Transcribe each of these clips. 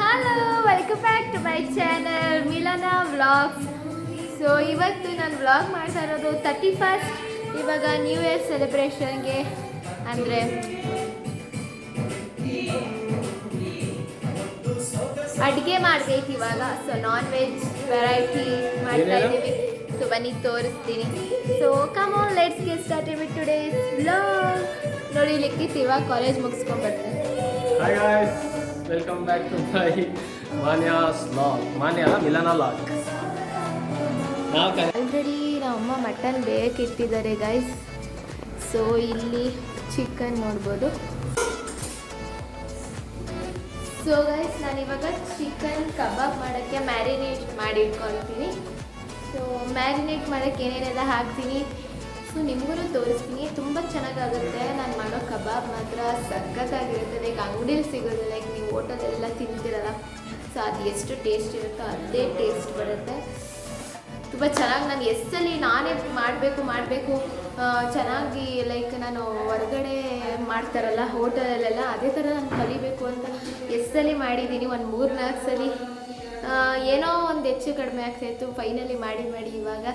Hello, welcome back to my channel Milana vlogs. So ಇವತ್ತು ನಾನು vlog ಮಾಡ್ತಾ ಇರೋದು 31st. ಇವಾಗ ನ್ಯೂ ಇಯರ್ ಸೆಲೆಬ್ರೇಷನ್ಗೆ ಅಂದರೆ ಅಡುಗೆ ಮಾಡಬೇಕು ಇವಾಗ. ಸೊ ನಾನ್ ವೆಜ್ ವೆರೈಟಿ ಮಾಡ್ತಾ ಇದ್ದೀವಿ. ಸೊ ಬನ್ನಿ ತೋರಿಸ್ತೀನಿ. So come on, let's get started with today's vlog. ನೋಡಿ ಲಿಖಿತ್ ಇವಾಗ college ಮುಗಿಸ್ಕೊಂಡ್ಬರ್ತೀನಿ. Hi guys, welcome back to my Manya's vlog. Manya Milana vlog. Already ನಮ್ಮಮ್ಮ ಮಟನ್ ಬೇಕಿಟ್ಟಿದ್ದಾರೆ ಗೈಸ್. ಸೊ ಇಲ್ಲಿ ಚಿಕನ್ ನೋಡ್ಬೋದು. So guys ನಾನಿವಾಗ ಚಿಕನ್ ಕಬಾಬ್ ಮಾಡೋಕ್ಕೆ ಮ್ಯಾರಿನೇಟ್ ಮಾಡಿ ಇಟ್ಕೊಳ್ತೀನಿ. ಸೊ ಮ್ಯಾರಿನೇಟ್ ಮಾಡೋಕ್ಕೆ ಏನೇನೆಲ್ಲ ಹಾಕ್ತೀನಿ ಸೊ ನಿಮಗೂ ತೋರಿಸ್ತೀನಿ. ತುಂಬ ಚೆನ್ನಾಗಾಗುತ್ತೆ. ನಾನು ಮಾಡೋ ಕಬಾಬ್ ಮಾತ್ರ ಸಖತ್ತಾಗಿರುತ್ತೆ. ಲೈಕ್ ಅಂಗಡಿಲಿ ಸಿಗೋದು, ಲೈಕ್ ನೀವು ಹೋಟೆಲೆಲ್ಲ ತಿಂತೀರಲ್ಲ, ಸೊ ಅದು ಎಷ್ಟು ಟೇಸ್ಟ್ ಇರುತ್ತೋ ಅದೇ ಟೇಸ್ಟ್ ಬರುತ್ತೆ. ತುಂಬ ಚೆನ್ನಾಗಿ ನಾನು ಎಷ್ಟಲ್ಲಿ ನಾನೇ ಮಾಡಬೇಕು ಚೆನ್ನಾಗಿ, ಲೈಕ್ ನಾನು ಹೊರಗಡೆ ಮಾಡ್ತಾರಲ್ಲ ಹೋಟೆಲಲ್ಲೆಲ್ಲ ಅದೇ ಥರ ನಾನು ಕಲಿಬೇಕು ಅಂತ ಎಷ್ಟಲ್ಲಿ ಮಾಡಿದ್ದೀನಿ. ಒಂದು 3-4 ಸಲ ಏನೋ ಒಂದು ಹೆಚ್ಚು ಕಡಿಮೆ ಆಗ್ತಾಯಿತ್ತು. ಫೈನಲಿ ಮಾಡಿ ಇವಾಗ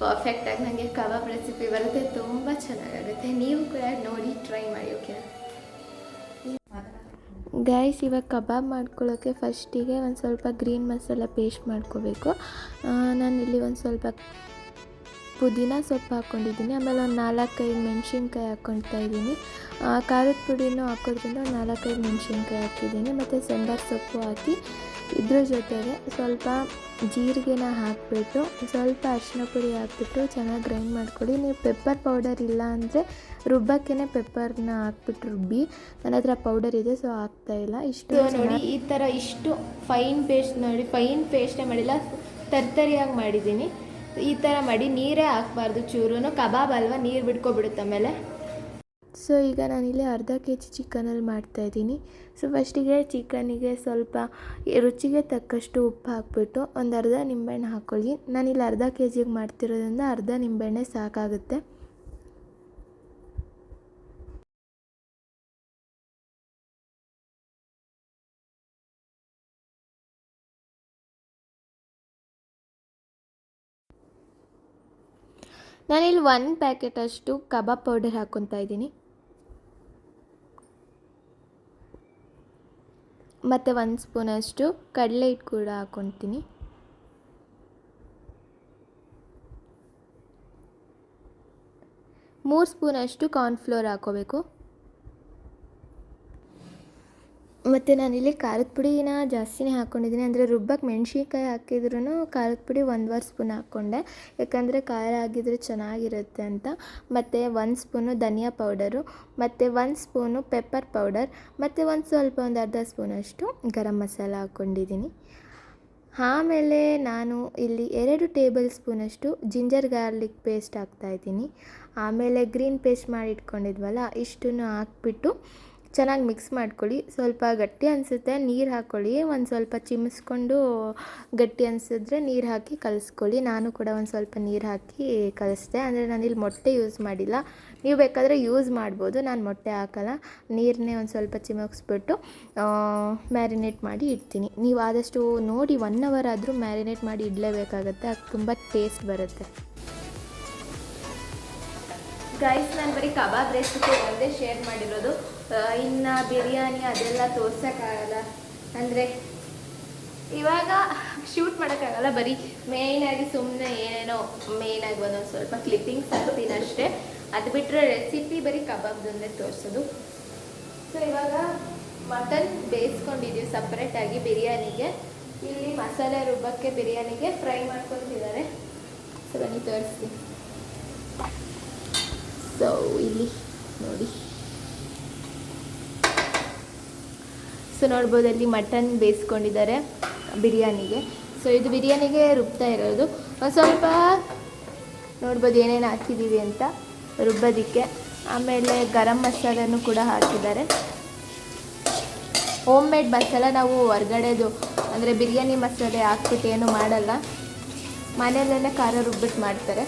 ಪರ್ಫೆಕ್ಟಾಗಿ ನನಗೆ ಕಬಾಬ್ ರೆಸಿಪಿ ಬರುತ್ತೆ. ತುಂಬ ಚೆನ್ನಾಗಾಗುತ್ತೆ. ನೀವು ಕೂಡ ನೋಡಿ ಟ್ರೈ ಮಾಡಿ. ಓಕೆ ಗೈಸ್, ಇವಾಗ ಕಬಾಬ್ ಮಾಡ್ಕೊಳ್ಳೋಕ್ಕೆ ಫಸ್ಟಿಗೆ ಒಂದು ಸ್ವಲ್ಪ ಗ್ರೀನ್ ಮಸಾಲ ಪೇಸ್ಟ್ ಮಾಡ್ಕೋಬೇಕು. ನಾನಿಲ್ಲಿ ಒಂದು ಸ್ವಲ್ಪ ಪುದೀನ ಸೊಪ್ಪು ಹಾಕ್ಕೊಂಡಿದ್ದೀನಿ. ಆಮೇಲೆ ಒಂದು 4-5 ಮೆಣಸಿನ್ಕಾಯಿ ಹಾಕ್ಕೊಳ್ತಾ ಇದ್ದೀನಿ. ಖಾರದ ಪುಡಿನೂ ಹಾಕೋದ್ರಿಂದ ಒಂದು 4-5 ಮೆಣಸಿನ್ಕಾಯಿ ಹಾಕಿದ್ದೀನಿ. ಮತ್ತು ಸಾಂಬಾರು ಸೊಪ್ಪು ಹಾಕಿ ಇದ್ರ ಜೊತೆಗೆ ಸ್ವಲ್ಪ ಜೀರಿಗೆನ ಹಾಕಿಬಿಟ್ಟು ಸ್ವಲ್ಪ ಅರಿಶಿನ ಪುಡಿ ಹಾಕ್ಬಿಟ್ಟು ಚೆನ್ನಾಗಿ ಗ್ರೈಂಡ್ ಮಾಡ್ಕೊಳ್ಳಿ. ನೀವು ಪೆಪ್ಪರ್ ಪೌಡರ್ ಇಲ್ಲ ಅಂದರೆ ರುಬ್ಬಕ್ಕೇ ಪೆಪ್ಪರ್ನ ಹಾಕ್ಬಿಟ್ಟು ರುಬ್ಬಿ. ನನ್ನ ಹತ್ರ ಪೌಡರ್ ಇದೆ, ಸೊ ಹಾಕ್ತಾಯಿಲ್ಲ. ಇಷ್ಟು ನೋಡಿ ಈ ಥರ ಇಷ್ಟು ಫೈನ್ ಪೇಸ್ಟ್ ನೋಡಿ, ಫೈನ್ ಪೇಸ್ಟೇ ಮಾಡಿಲ್ಲ, ತರ್ತರಿಯಾಗಿ ಮಾಡಿದ್ದೀನಿ. ಈ ಥರ ಮಾಡಿ ನೀರೇ ಹಾಕ್ಬಾರ್ದು ಚೂರು. ಕಬಾಬ್ ಅಲ್ವಾ, ನೀರು ಬಿಡ್ಕೊಬಿಡುತ್ತೆ ಆಮೇಲೆ. ಸೊ ಈಗ ನಾನಿಲ್ಲಿ ಅರ್ಧ kg ಚಿಕನಲ್ಲಿ ಮಾಡ್ತಾಯಿದ್ದೀನಿ. ಸೊ ಫಸ್ಟಿಗೆ ಚಿಕನಿಗೆ ಸ್ವಲ್ಪ ರುಚಿಗೆ ತಕ್ಕಷ್ಟು ಉಪ್ಪು ಹಾಕ್ಬಿಟ್ಟು ಒಂದು ಅರ್ಧ ನಿಂಬೆಹಣ್ಣು ಹಾಕ್ಕೊಳ್ಳಿ. ನಾನಿಲ್ಲಿ ಅರ್ಧ kgಗೆ ಮಾಡ್ತಿರೋದ್ರಿಂದ ಅರ್ಧ ನಿಂಬೆಹಣ್ಣೆ ಸಾಕಾಗುತ್ತೆ. ನಾನಿಲ್ಲಿ 1 ಪ್ಯಾಕೆಟ್ ಅಷ್ಟು ಕಬಾಬ್ ಪೌಡರ್ ಹಾಕ್ಕೊತಾ ಇದ್ದೀನಿ. ಮತ್ತು 1 ಸ್ಪೂನಷ್ಟು ಕಡಲೆ ಹಿಟ್ಟು ಕೂಡ ಹಾಕ್ಕೊತೀನಿ. ಮೂರು ಸ್ಪೂನಷ್ಟು ಕಾರ್ನ್ಫ್ಲೋರ್ ಹಾಕ್ಕೋಬೇಕು. ಮತ್ತು ನಾನಿಲ್ಲಿ ಖಾರದ ಪುಡಿನ ಜಾಸ್ತಿನೇ ಹಾಕ್ಕೊಂಡಿದ್ದೀನಿ. ಅಂದರೆ ರುಬ್ಬಕ್ಕೆ ಮೆಣಸಿನ್ಕಾಯಿ ಹಾಕಿದ್ರೂ ಖಾರದ ಪುಡಿ 1.25 ಸ್ಪೂನ್ ಹಾಕ್ಕೊಂಡೆ, ಯಾಕಂದರೆ ಖಾರ ಆಗಿದ್ರೆ ಚೆನ್ನಾಗಿರುತ್ತೆ ಅಂತ. ಮತ್ತು 1 ಸ್ಪೂನು ಧನಿಯಾ ಪೌಡರು, ಮತ್ತು 1 ಸ್ಪೂನು ಪೆಪ್ಪರ್ ಪೌಡರ್, ಮತ್ತು ಒಂದು ಅರ್ಧ ಸ್ಪೂನಷ್ಟು ಗರಂ ಮಸಾಲ ಹಾಕ್ಕೊಂಡಿದ್ದೀನಿ. ಆಮೇಲೆ ನಾನು ಇಲ್ಲಿ 2 ಟೇಬಲ್ ಸ್ಪೂನಷ್ಟು ಜಿಂಜರ್ ಗಾರ್ಲಿಕ್ ಪೇಸ್ಟ್ ಹಾಕ್ತಾಯಿದ್ದೀನಿ. ಆಮೇಲೆ ಗ್ರೀನ್ ಪೇಸ್ಟ್ ಮಾಡಿ ಇಟ್ಕೊಂಡಿದ್ವಲ್ಲ, ಇಷ್ಟನ್ನು ಹಾಕ್ಬಿಟ್ಟು ಚೆನ್ನಾಗಿ ಮಿಕ್ಸ್ ಮಾಡ್ಕೊಳ್ಳಿ. ಸ್ವಲ್ಪ ಗಟ್ಟಿ ಅನಿಸುತ್ತೆ, ನೀರು ಹಾಕ್ಕೊಳ್ಳಿ. ಒಂದು ಸ್ವಲ್ಪ ಚಿಮ್ಮಿಸ್ಕೊಂಡು ಗಟ್ಟಿ ಅನಿಸಿದ್ರೆ ನೀರು ಹಾಕಿ ಕಲಿಸ್ಕೊಳ್ಳಿ. ನಾನು ಕೂಡ ಒಂದು ಸ್ವಲ್ಪ ನೀರು ಹಾಕಿ ಕಲಿಸ್ದೆ. ಅಂದರೆ ನಾನಿಲ್ಲಿ ಮೊಟ್ಟೆ ಯೂಸ್ ಮಾಡಿಲ್ಲ, ನೀವು ಬೇಕಾದರೆ ಯೂಸ್ ಮಾಡ್ಬೋದು. ನಾನು ಮೊಟ್ಟೆ ಹಾಕಲ್ಲ, ನೀರನ್ನೇ ಒಂದು ಸ್ವಲ್ಪ ಚಿಮುಕ್ಸ್ಬಿಟ್ಟು ಮ್ಯಾರಿನೇಟ್ ಮಾಡಿ ಇಡ್ತೀನಿ. ನೀವು ಆದಷ್ಟು ನೋಡಿ 1 ಅವರ್ ಆದರೂ ಮ್ಯಾರಿನೇಟ್ ಮಾಡಿ ಇಡಲೇಬೇಕಾಗತ್ತೆ, ಅದು ತುಂಬ ಟೇಸ್ಟ್ ಬರುತ್ತೆ. ಗೈಸ್, ನಾನು ಬರೀ ಕಬಾಬ್ ರೆಸಿಪಿ ಒಂದೇ ಶೇರ್ ಮಾಡಿರೋದು. ಇನ್ನು ಬಿರಿಯಾನಿ ಅದೆಲ್ಲ ತೋರ್ಸೋಕ್ಕಾಗಲ್ಲ, ಅಂದರೆ ಇವಾಗ ಶೂಟ್ ಮಾಡೋಕ್ಕಾಗಲ್ಲ. ಬರೀ ಮೇಯ್ನಾಗಿ ಸುಮ್ಮನೆ ಏನೇನೋ ಮೇಯ್ನಾಗಿ ಒಂದೊಂದು ಸ್ವಲ್ಪ ಕ್ಲಿಪ್ಪಿಂಗ್ಸ್ ಹಾಕ್ತೀನಿ ಅಷ್ಟೇ. ಅದು ಬಿಟ್ಟರೆ ರೆಸಿಪಿ ಬರೀ ಕಬಾಬ್ದೊಂದೇ ತೋರಿಸೋದು. ಸೊ ಇವಾಗ ಮಟನ್ ಬೇಯಿಸ್ಕೊಂಡಿದ್ದೀವಿ ಸಪ್ರೇಟಾಗಿ ಬಿರಿಯಾನಿಗೆ. ಇಲ್ಲಿ ಮಸಾಲೆ ರುಬ್ಬಕ್ಕೆ ಬಿರಿಯಾನಿಗೆ ಫ್ರೈ ಮಾಡ್ಕೊತಿದ್ದಾರೆ. ಸೊ ಬನ್ನಿ ತೋರಿಸ್ತೀನಿ. ಸೊ ಇಲ್ಲಿ ನೋಡಿ, ಸೊ ನೋಡ್ಬೋದು ಅಲ್ಲಿ ಮಟನ್ ಬೇಯಿಸ್ಕೊಂಡಿದ್ದಾರೆ ಬಿರಿಯಾನಿಗೆ. ಸೊ ಇದು ಬಿರಿಯಾನಿಗೆ ರುಬ್ತಾ ಇರೋದು. ಒಂದು ಸ್ವಲ್ಪ ನೋಡ್ಬೋದು ಏನೇನು ಹಾಕಿದ್ದೀವಿ ಅಂತ ರುಬ್ಬೋದಕ್ಕೆ. ಆಮೇಲೆ ಗರಂ ಮಸಾಲನೂ ಕೂಡ ಹಾಕಿದ್ದಾರೆ. ಹೋಮ್ ಮೇಡ್ ಮಸಾಲ, ನಾವು ಹೊರ್ಗಡೆದು ಅಂದರೆ ಬಿರಿಯಾನಿ ಮಸಾಲೆ ಹಾಕ್ಬಿಟ್ಟು ಏನು ಮಾಡಲ್ಲ, ಮನೆಯಲ್ಲೆಲ್ಲ ಖಾರ ರುಬ್ಬಿಟ್ಟು ಮಾಡ್ತಾರೆ.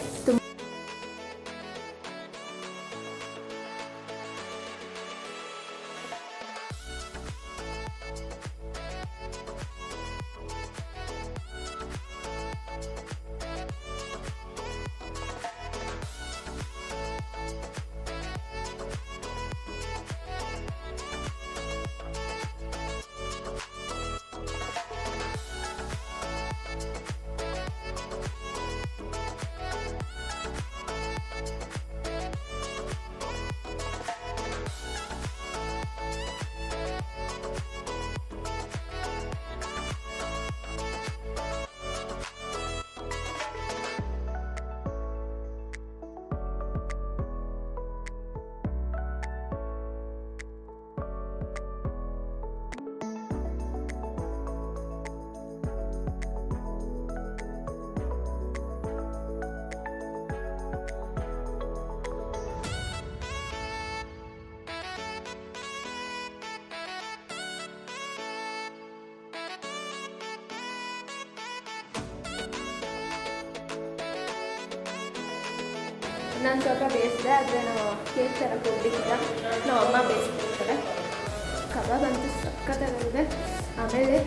ನಾನು ಸ್ವಲ್ಪ ಬೇಯಿಸಿದೆ, ಆದರೆ ನಾವು ಕೇಕ್ ತರಕ್ಕೆ ಹೋಗ್ಲಿಕ್ಕಿಲ್ಲ, ನಾವು ಅಮ್ಮ ಬೇಯಿಸ್ಕೊಡ್ತಾರೆ. ಕಬಾಬ್ ಅಂತೂ ಸಖತ್ತಾಗಿದೆ. ಆಮೇಲೆ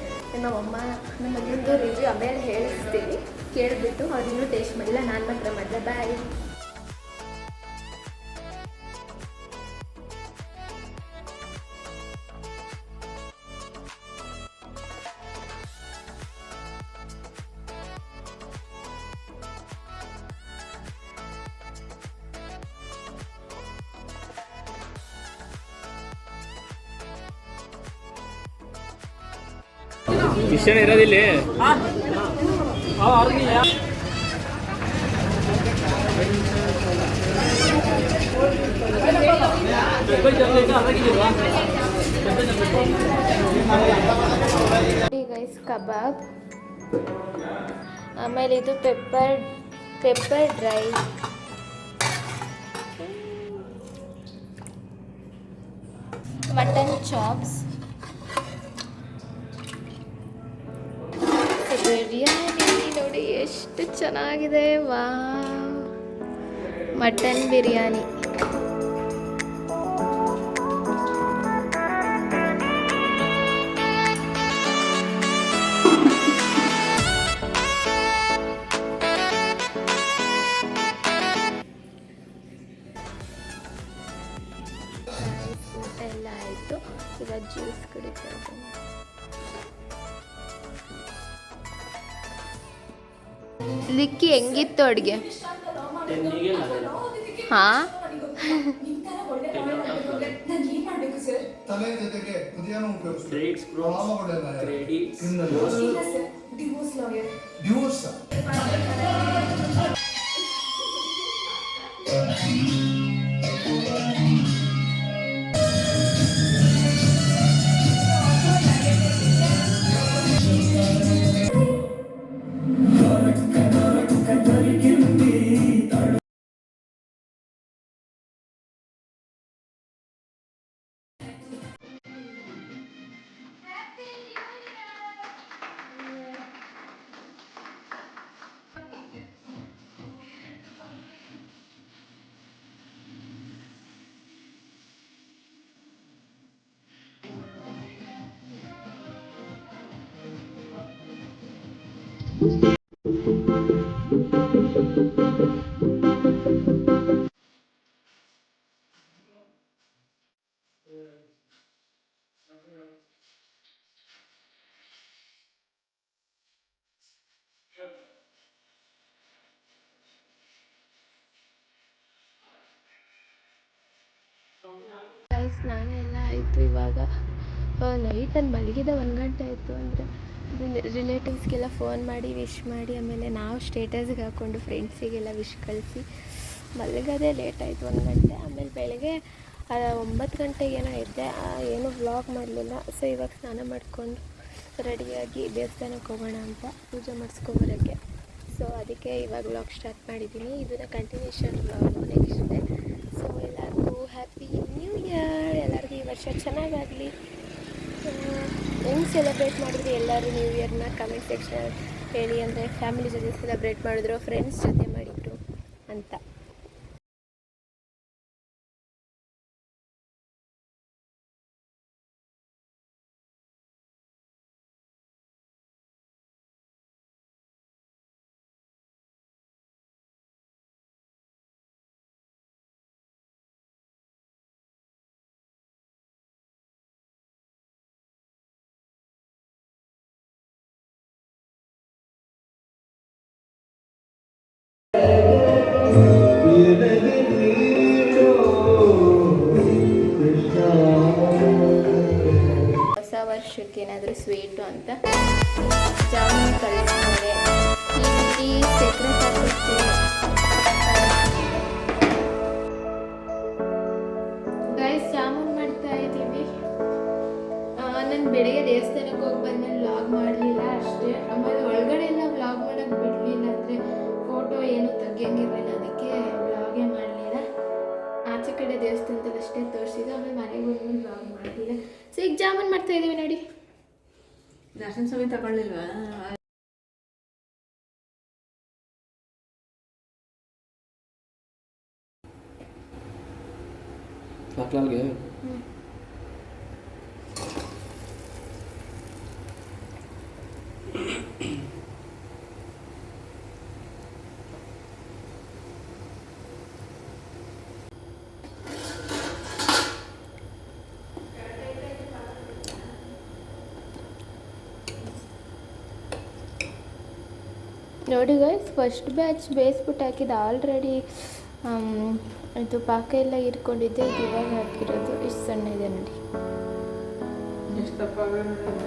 ನಮ್ಮಮ್ಮ ನಮ್ಮ ಮನೆಯೊಂದು ರಿವ್ಯೂ ಆಮೇಲೆ ಹೇಳಿಸ್ತೀನಿ, ಕೇಳಿಬಿಟ್ಟು ಅವ್ರಿನ್ನೂ ಟೇಸ್ಟ್ ಮಾಡಿಲ್ಲ, ನಾನು ಮಾತ್ರ ಮಾಡಿದೆ. ಬಾಯ್. ಮಿಷನ್ ಇರೋದಿಲ್ಲ. ಗೈಸ್ ಕಬಾಬ್, ಆಮೇಲೆ ಇದು pepper dry, mutton chops, biryani ನೋಡಿ ಎಷ್ಟು ಚೆನ್ನಾಗಿದೆ. Wow, mutton biryani. ಎಲ್ಲ ಆಯಿತು, ಇವಾಗ ಜ್ಯೂಸ್ ಕುಡಿತಾ ಇದ್ದೀನಿ. ಲಿಕ್ಕಿ ಹೆಂಗಿತ್ತು ಅಡುಗೆ? ಹಾಂ, ತಲೆ ಜೊತೆಗೆ ಕುದಿಯನ್ನು ಡಿವೋರ್ಸ್. ಸ್ನಾನ ಎಲ್ಲ ಆಯಿತು. ಇವಾಗ ನೈಟ್ ನಾನು ಮಲಗಿದ 1 ಗಂಟೆ ಆಯಿತು. ಅಂದರೆ ರಿಲೇಟಿವ್ಸ್ಗೆಲ್ಲ ಫೋನ್ ಮಾಡಿ ವಿಶ್ ಮಾಡಿ, ಆಮೇಲೆ ನಾವು ಸ್ಟೇಟಸ್ಗೆ ಹಾಕ್ಕೊಂಡು ಫ್ರೆಂಡ್ಸಿಗೆಲ್ಲ ವಿಶ್ ಕಳಿಸಿ ಮಲಗೋದೇ ಲೇಟ್ ಆಯಿತು, 1 ಗಂಟೆ. ಆಮೇಲೆ ಬೆಳಗ್ಗೆ 9 ಗಂಟೆಗೆ ಏನೋ ಇದ್ದೆ, ಏನೂ ವ್ಲಾಗ್ ಮಾಡಲಿಲ್ಲ. ಸೊ ಇವಾಗ ಸ್ನಾನ ಮಾಡಿಕೊಂಡು ರೆಡಿಯಾಗಿ ದೇವಸ್ಥಾನಕ್ಕೆ ಹೋಗೋಣ ಅಂತ, ಪೂಜೆ ಮಾಡಿಸ್ಕೊಬರೋಕ್ಕೆ. ಸೊ ಅದಕ್ಕೆ ಇವಾಗ ವ್ಲಾಗ್ ಸ್ಟಾರ್ಟ್ ಮಾಡಿದ್ದೀನಿ. ಇದನ್ನು continuation vlog next day. So ಎಲ್ಲರಿಗೂ ಹ್ಯಾಪಿ ನ್ಯೂ ಇಯರ್. ಎಲ್ಲರಿಗೂ ಈ ವರ್ಷ ಚೆನ್ನಾಗಾಗಲಿ. ಹೆಂಗೆ ಸೆಲೆಬ್ರೇಟ್ ಮಾಡಿದ್ರಿ ಎಲ್ಲರೂ ನ್ಯೂ ಇಯರ್ನ ಕಮೆಂಟ್ ಸೆಕ್ಷನ್ ಹೇಳಿ. ಅಂದರೆ ಫ್ಯಾಮಿಲಿ ಜೊತೆ ಸೆಲೆಬ್ರೇಟ್ ಮಾಡಿದ್ರು, ಫ್ರೆಂಡ್ಸ್ ಜೊತೆ ಮಾಡಿದ್ರು ಅಂತ. ಹೊಸ ವರ್ಷಕ್ಕೆ ಏನಾದರೂ ಸ್ವೀಟು ಅಂತ ಜಾಮೂನ್ ಕಳಿಸ್ತಾರೆ. ಇಲ್ಲಿ ಸಕ್ಕರೆ ಹಾಕುತ್ತೆ. ಗೈಸ್, ಜಾಮೂನ್ ಮಾಡ್ತಾ ಇದ್ದೀವಿ. ನಾನು ಬೆಳಗ್ಗೆ ದೇವಸ್ಥಾನಕ್ಕೆ ಹೋಗಿ ಬಂದ್ಮೇಲೆ ವ್ಲಾಗ್ ಮಾಡಲಿಲ್ಲ ಅಷ್ಟೇ. ಆಮೇಲೆ ಒಳಗಡೆ ಎಲ್ಲ ವ್ಲಾಗ್ ಮಾಡೋಕ್ಕೆ ಬಿಡಲಿಲ್ಲ, ಅಂದರೆ ಫೋಟೋ ಏನು ತೆಗಿಯಂಗಿರಲಿಲ್ಲ, ಅದಕ್ಕೆ ವ್ಲಾಗೇ ಮಾಡಲಿಲ್ಲ. ಆಚೆ ಕಡೆ ದೇವಸ್ಥಾನದಲ್ಲಿ ಅಷ್ಟೇ ತೋರಿಸಿದ್ದು. ಆಮೇಲೆ ಮನೆಗೆ ಬಂದ್ಮೇಲೆ ವ್ಲಾಗ್ ಮಾಡಲಿಲ್ಲ. ಸೊ ಈಗ ಜಾಮೂನ್ ಮಾಡ್ತಾ ಇದ್ದೀವಿ ನೋಡಿ. ದರ್ಶನ ಸ್ವಾಮಿ ತಗೊಳ್ಳಿಲ್ವಾ? ನೋಡಿ ಗೈಸ್, ಫಸ್ಟ್ ಬ್ಯಾಚ್ ಬೇಯಿಸ್ಬಿಟ್ಟು ಹಾಕಿದ್ದು ಆಲ್ರೆಡಿ ಇದು ಪಾಕ ಎಲ್ಲ ಇಟ್ಕೊಂಡಿದ್ದೆ. ಇದು ಇವಾಗ ಹಾಕಿರೋದು ಇಷ್ಟು ಸಣ್ಣ ಇದೆ ನೋಡಿ. ಎಷ್ಟು ದಪ್ಪ ಆಗಲ್ಲ ನೋಡಿ.